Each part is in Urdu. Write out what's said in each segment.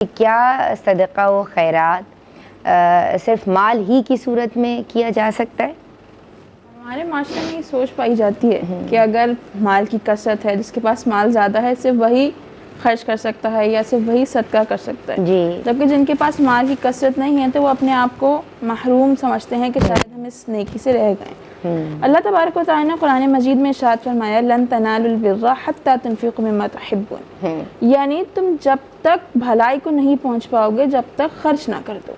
کیا صدقہ و خیرات صرف مال ہی کی صورت میں کیا جا سکتا ہے؟ ہمارے معاشرے میں یہ سوچ پائی جاتی ہے کہ اگر مال کی کثرت ہے، جس کے پاس مال زیادہ ہے صرف وہی خرچ کر سکتا ہے یا صرف وہی صدقہ کر سکتا ہے، جی، جبکہ جن کے پاس مال کی کثرت نہیں ہے تو وہ اپنے آپ کو محروم سمجھتے ہیں کہ شاید ہم اس نیکی سے رہ گئے۔ اللہ تبارک و تعالیٰ نے قرآن مجید میں ارشاد فرمایا لن تنالوا البر حتی تنفقوا مما تحبون، یعنی تم جب تک بھلائی کو نہیں پہنچ پاؤ گے جب تک خرچ نہ کر دو۔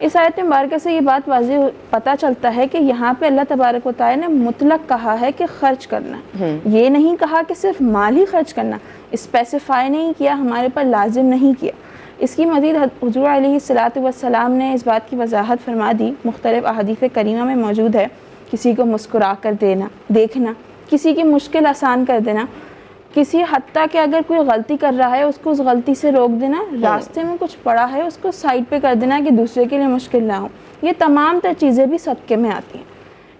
اس آیت مبارکہ سے یہ بات واضح پتہ چلتا ہے کہ یہاں پہ اللہ تبارک و تعالیٰ نے مطلق کہا ہے کہ خرچ کرنا، یہ نہیں کہا کہ صرف مال ہی خرچ کرنا، اسپیسیفائی نہیں کیا، ہمارے پر لازم نہیں کیا۔ اس کی مزید حضور علیہ الصلاۃ والسلام نے اس بات کی وضاحت فرما دی، مختلف احادیث کریمہ میں موجود ہے۔ کسی کو مسکرا کر دینا، دیکھنا، کسی کی مشکل آسان کر دینا، کسی حتیٰ کہ اگر کوئی غلطی کر رہا ہے اس کو اس غلطی سے روک دینا، راستے میں کچھ پڑا ہے اس کو سائڈ پہ کر دینا کہ دوسرے کے لیے مشکل نہ ہو، یہ تمام تر چیزیں بھی صدقے میں آتی ہیں۔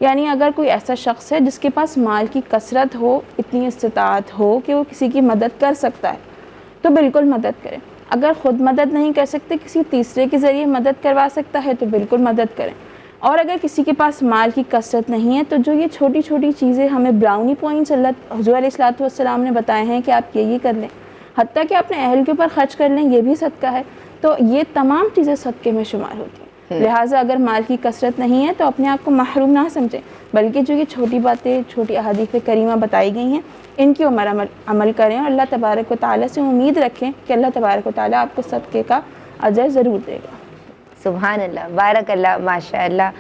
یعنی اگر کوئی ایسا شخص ہے جس کے پاس مال کی کثرت ہو، اتنی استطاعت ہو کہ وہ کسی کی مدد کر سکتا ہے تو بالکل مدد کریں۔ اگر خود مدد نہیں کر سکتے، کسی تیسرے کے ذریعے مدد کروا سکتا ہے تو بالکل مدد کریں۔ اور اگر کسی کے پاس مال کی کثرت نہیں ہے تو جو یہ چھوٹی چھوٹی چیزیں ہمیں براؤنی پوائنٹس حضور علیہ الصلوۃ والسلام نے بتائے ہیں کہ آپ یہ کر لیں، حتیٰ کہ اپنے اہل کے اوپر خرچ کر لیں، یہ بھی صدقہ ہے، تو یہ تمام چیزیں صدقے میں شمار ہوتی ہیں۔ لہٰذا اگر مال کی کثرت نہیں ہے تو اپنے آپ کو محروم نہ سمجھیں، بلکہ جو یہ چھوٹی باتیں، چھوٹی احادیث کریمہ بتائی گئی ہیں ان کی عمل کریں اور اللہ تبارک و تعالیٰ سے امید رکھیں کہ اللہ تبارک و تعالیٰ آپ کو صدقے کا اجر ضرور دے گا۔ سبحان اللہ، بارک اللہ، ماشاء اللہ۔